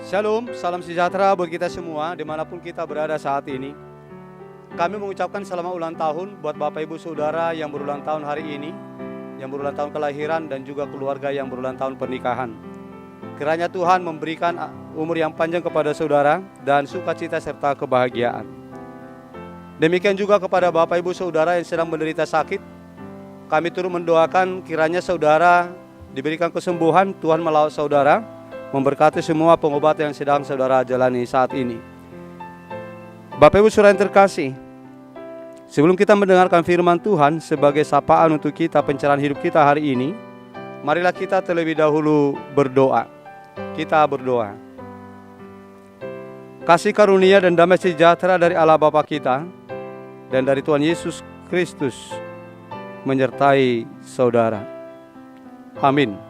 Shalom, salam sejahtera buat kita semua dimanapun kita berada saat ini. Kami mengucapkan selamat ulang tahun buat Bapak Ibu Saudara yang berulang tahun hari ini, yang berulang tahun kelahiran dan juga keluarga yang berulang tahun pernikahan. Kiranya Tuhan memberikan umur yang panjang kepada saudara dan sukacita serta kebahagiaan. Demikian juga kepada Bapak Ibu Saudara yang sedang menderita sakit. Kami turut mendoakan kiranya saudara diberikan kesembuhan, Tuhan melawat saudara, memberkati semua pengobatan yang sedang saudara jalani saat ini. Bapak Ibu Saudara yang terkasih, sebelum kita mendengarkan firman Tuhan sebagai sapaan untuk kita pencerahan hidup kita hari ini, marilah kita terlebih dahulu berdoa. Kita berdoa. Kasih karunia dan damai sejahtera dari Allah Bapa kita dan dari Tuhan Yesus Kristus menyertai saudara. Amin.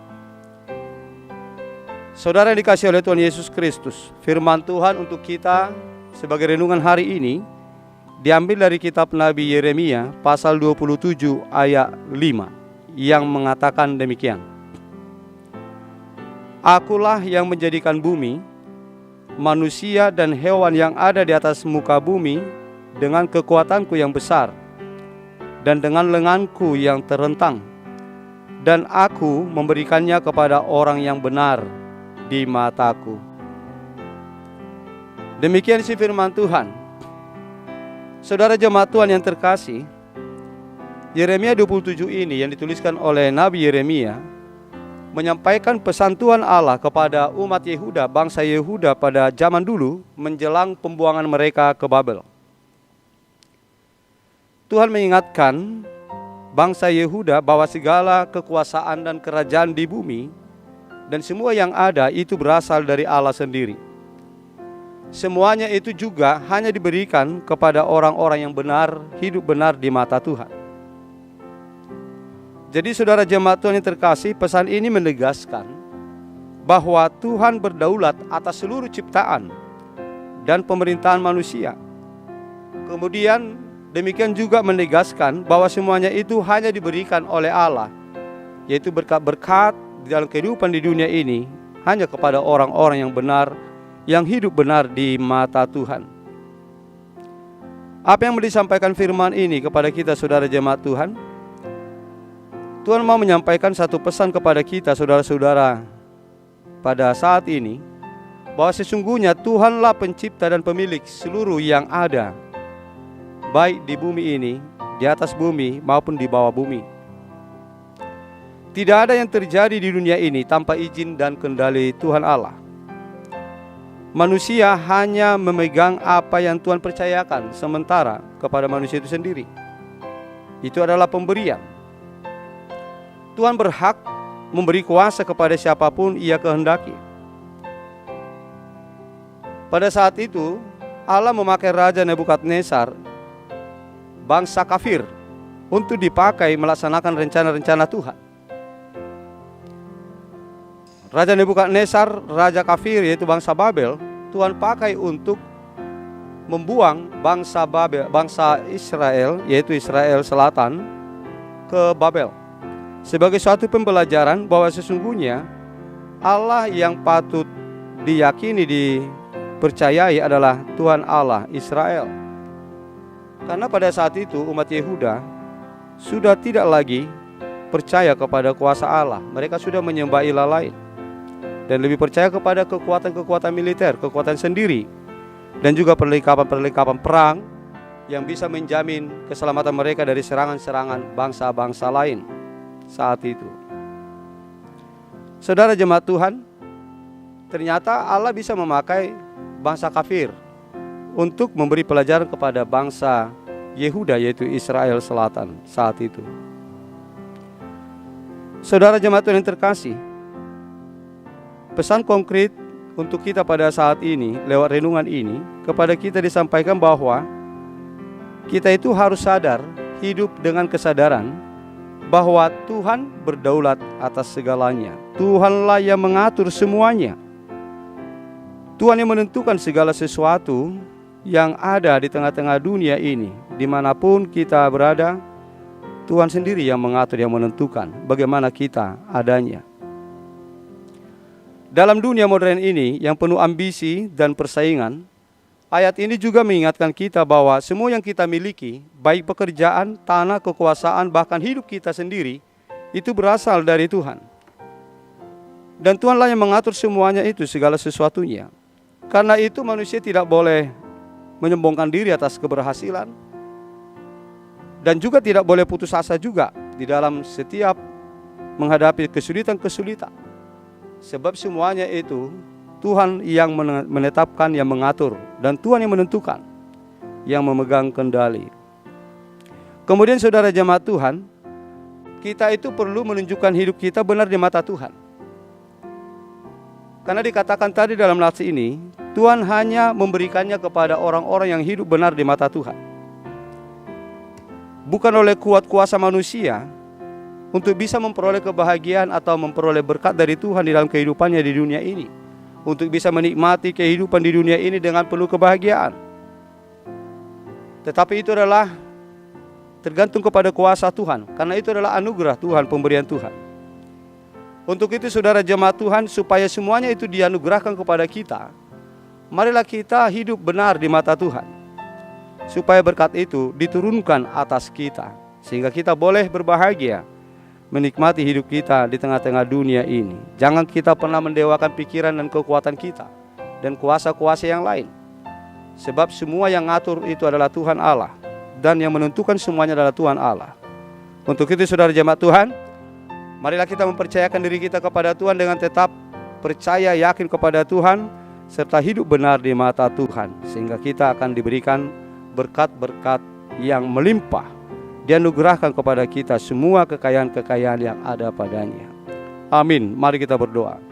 Saudara yang dikasihi oleh Tuhan Yesus Kristus, firman Tuhan untuk kita sebagai renungan hari ini diambil dari kitab Nabi Yeremia pasal 27 ayat 5 yang mengatakan demikian. Akulah yang menjadikan bumi, manusia dan hewan yang ada di atas muka bumi dengan kekuatanku yang besar dan dengan lenganku yang terentang, dan aku memberikannya kepada orang yang benar di mataku. Demikian isi firman Tuhan. Saudara jemaat Tuhan yang terkasih, Yeremia 27 ini yang dituliskan oleh Nabi Yeremia menyampaikan pesan Tuhan Allah kepada umat Yehuda, bangsa Yehuda pada zaman dulu menjelang pembuangan mereka ke Babel. Tuhan mengingatkan bangsa Yehuda bahwa segala kekuasaan dan kerajaan di bumi dan semua yang ada itu berasal dari Allah sendiri. Semuanya itu juga hanya diberikan kepada orang-orang yang benar, hidup benar di mata Tuhan. Jadi saudara jemaat Tuhan yang terkasih, pesan ini menegaskan bahwa Tuhan berdaulat atas seluruh ciptaan dan pemerintahan manusia. Kemudian demikian juga menegaskan bahwa semuanya itu hanya diberikan oleh Allah, yaitu berkat-berkat dalam kehidupan di dunia ini hanya kepada orang-orang yang benar, yang hidup benar di mata Tuhan. Apa yang disampaikan firman ini kepada kita saudara jemaat Tuhan? Tuhan mau menyampaikan satu pesan kepada kita saudara-saudara pada saat ini, bahwa sesungguhnya Tuhanlah pencipta dan pemilik seluruh yang ada, baik di bumi ini, di atas bumi maupun di bawah bumi. Tidak ada yang terjadi di dunia ini tanpa izin dan kendali Tuhan Allah. Manusia hanya memegang apa yang Tuhan percayakan sementara kepada manusia itu sendiri. Itu adalah pemberian. Tuhan berhak memberi kuasa kepada siapapun Ia kehendaki. Pada saat itu, Allah memakai Raja Nebukadnezar, bangsa kafir, untuk dipakai melaksanakan rencana-rencana Tuhan. Raja Nebukadnezar, raja kafir yaitu bangsa Babel, Tuhan pakai untuk membuang bangsa Babel, bangsa Israel yaitu Israel Selatan ke Babel. Sebagai suatu pembelajaran bahwa sesungguhnya Allah yang patut diyakini, dipercayai adalah Tuhan Allah Israel. Karena pada saat itu umat Yehuda sudah tidak lagi percaya kepada kuasa Allah. Mereka sudah menyembah ilah lain dan lebih percaya kepada kekuatan-kekuatan militer, kekuatan sendiri, dan juga perlengkapan-perlengkapan perang yang bisa menjamin keselamatan mereka dari serangan-serangan bangsa-bangsa lain saat itu. Saudara jemaat Tuhan, ternyata Allah bisa memakai bangsa kafir untuk memberi pelajaran kepada bangsa Yehuda yaitu Israel Selatan saat itu. Saudara jemaat Tuhan yang terkasih, pesan konkret untuk kita pada saat ini lewat renungan ini kepada kita disampaikan bahwa kita itu harus sadar, hidup dengan kesadaran bahwa Tuhan berdaulat atas segalanya. Tuhanlah yang mengatur semuanya. Tuhan yang menentukan segala sesuatu yang ada di tengah-tengah dunia ini. Dimanapun kita berada, Tuhan sendiri yang mengatur, yang menentukan bagaimana kita adanya. Dalam dunia modern ini yang penuh ambisi dan persaingan, ayat ini juga mengingatkan kita bahwa semua yang kita miliki, baik pekerjaan, tanah, kekuasaan, bahkan hidup kita sendiri, itu berasal dari Tuhan. Dan Tuhanlah yang mengatur semuanya itu, segala sesuatunya. Karena itu manusia tidak boleh menyombongkan diri atas keberhasilan, dan juga tidak boleh putus asa juga di dalam setiap menghadapi kesulitan-kesulitan. Sebab semuanya itu Tuhan yang menetapkan, yang mengatur, dan Tuhan yang menentukan, yang memegang kendali. Kemudian saudara jemaat Tuhan, kita itu perlu menunjukkan hidup kita benar di mata Tuhan. Karena dikatakan tadi dalam nats ini, Tuhan hanya memberikannya kepada orang-orang yang hidup benar di mata Tuhan. Bukan oleh kuat kuasa manusia untuk bisa memperoleh kebahagiaan atau memperoleh berkat dari Tuhan di dalam kehidupannya di dunia ini, untuk bisa menikmati kehidupan di dunia ini dengan penuh kebahagiaan. Tetapi itu adalah tergantung kepada kuasa Tuhan, karena itu adalah anugerah Tuhan, pemberian Tuhan. Untuk itu saudara jemaat Tuhan, supaya semuanya itu dianugerahkan kepada kita, marilah kita hidup benar di mata Tuhan, supaya berkat itu diturunkan atas kita, sehingga kita boleh berbahagia menikmati hidup kita di tengah-tengah dunia ini. Jangan kita pernah mendewakan pikiran dan kekuatan kita dan kuasa-kuasa yang lain, sebab semua yang ngatur itu adalah Tuhan Allah, dan yang menentukan semuanya adalah Tuhan Allah. Untuk itu saudara jemaat Tuhan, marilah kita mempercayakan diri kita kepada Tuhan dengan tetap percaya, yakin kepada Tuhan, serta hidup benar di mata Tuhan, sehingga kita akan diberikan berkat-berkat yang melimpah, dianugerahkan kepada kita semua kekayaan-kekayaan yang ada padanya. Amin. Mari kita berdoa.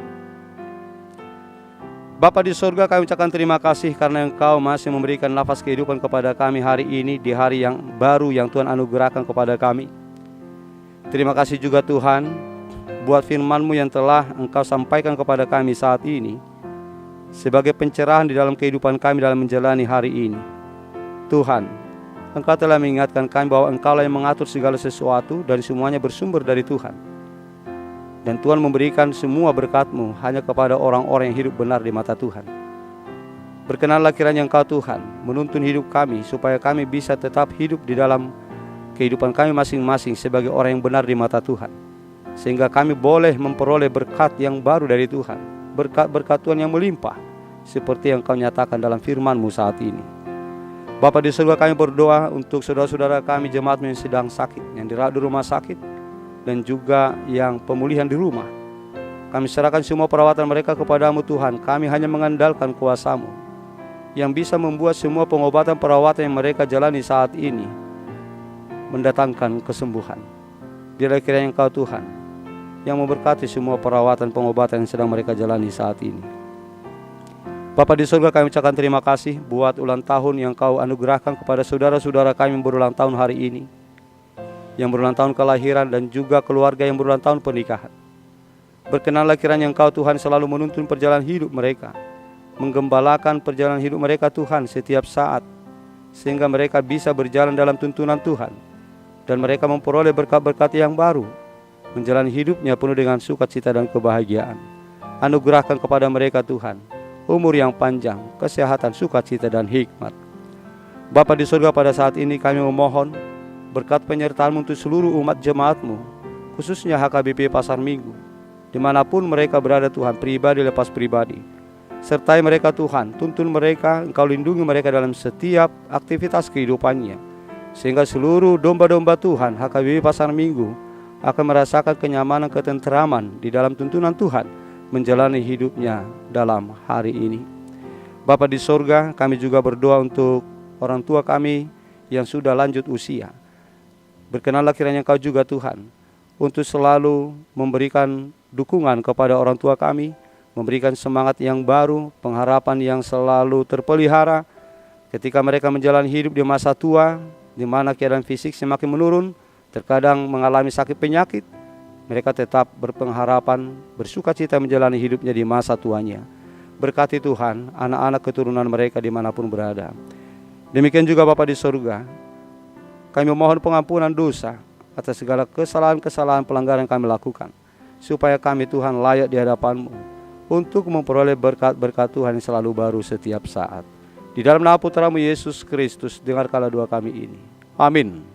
Bapa di surga, kami ucapkan terima kasih karena Engkau masih memberikan nafas kehidupan kepada kami hari ini, di hari yang baru yang Tuhan anugerahkan kepada kami. Terima kasih juga Tuhan buat firman-Mu yang telah Engkau sampaikan kepada kami saat ini, sebagai pencerahan di dalam kehidupan kami dalam menjalani hari ini. Tuhan, Engkau telah mengingatkan kami bahwa Engkau lah yang mengatur segala sesuatu, dan semuanya bersumber dari Tuhan. Dan Tuhan memberikan semua berkat-Mu hanya kepada orang-orang yang hidup benar di mata Tuhan. Berkenanlah kiranya Engkau Tuhan menuntun hidup kami, supaya kami bisa tetap hidup di dalam kehidupan kami masing-masing sebagai orang yang benar di mata Tuhan, sehingga kami boleh memperoleh berkat yang baru dari Tuhan, berkat-berkat Tuhan yang melimpah, seperti yang Kau nyatakan dalam firman-Mu saat ini. Bapa di surga, kami berdoa untuk saudara-saudara kami, jemaat yang sedang sakit, yang dirawat di rumah sakit, dan juga yang pemulihan di rumah. Kami serahkan semua perawatan mereka kepada-Mu Tuhan. Kami hanya mengandalkan kuasa-Mu yang bisa membuat semua pengobatan perawatan yang mereka jalani saat ini mendatangkan kesembuhan. Biarlah kiranya Engkau Tuhan yang memberkati semua perawatan pengobatan yang sedang mereka jalani saat ini. Bapa di surga, kami ucapkan terima kasih buat ulang tahun yang Kau anugerahkan kepada saudara-saudara kami yang berulang tahun hari ini, yang berulang tahun kelahiran, dan juga keluarga yang berulang tahun pernikahan. Berkenanlah kiranya Engkau Tuhan selalu menuntun perjalanan hidup mereka, menggembalakan perjalanan hidup mereka Tuhan setiap saat, sehingga mereka bisa berjalan dalam tuntunan Tuhan, dan mereka memperoleh berkat-berkat yang baru, menjalani hidupnya penuh dengan sukacita dan kebahagiaan. Anugerahkan kepada mereka Tuhan umur yang panjang, kesehatan, sukacita, dan hikmat. Bapa di surga, pada saat ini kami memohon berkat penyertaan-Mu untuk seluruh umat jemaat-Mu, khususnya HKBP Pasar Minggu, dimanapun mereka berada Tuhan, pribadi lepas pribadi. Sertai mereka Tuhan, tuntun mereka, Engkau lindungi mereka dalam setiap aktivitas kehidupannya, sehingga seluruh domba-domba Tuhan HKBP Pasar Minggu akan merasakan kenyamanan, ketenteraman di dalam tuntunan Tuhan, menjalani hidupnya dalam hari ini. Bapa di surga, kami juga berdoa untuk orang tua kami yang sudah lanjut usia. Berkenanlah kiranya Engkau juga Tuhan untuk selalu memberikan dukungan kepada orang tua kami, memberikan semangat yang baru, pengharapan yang selalu terpelihara ketika mereka menjalani hidup di masa tua, di mana keadaan fisik semakin menurun, terkadang mengalami sakit penyakit. Mereka tetap berpengharapan, bersukacita menjalani hidupnya di masa tuanya. Berkati Tuhan anak-anak keturunan mereka dimanapun berada. Demikian juga Bapa di surga, kami memohon pengampunan dosa atas segala kesalahan-kesalahan pelanggaran yang kami lakukan, supaya kami Tuhan layak di hadapan-Mu untuk memperoleh berkat-berkat Tuhan yang selalu baru setiap saat. Di dalam nama Putramu Yesus Kristus, dengarkanlah doa kami ini. Amin.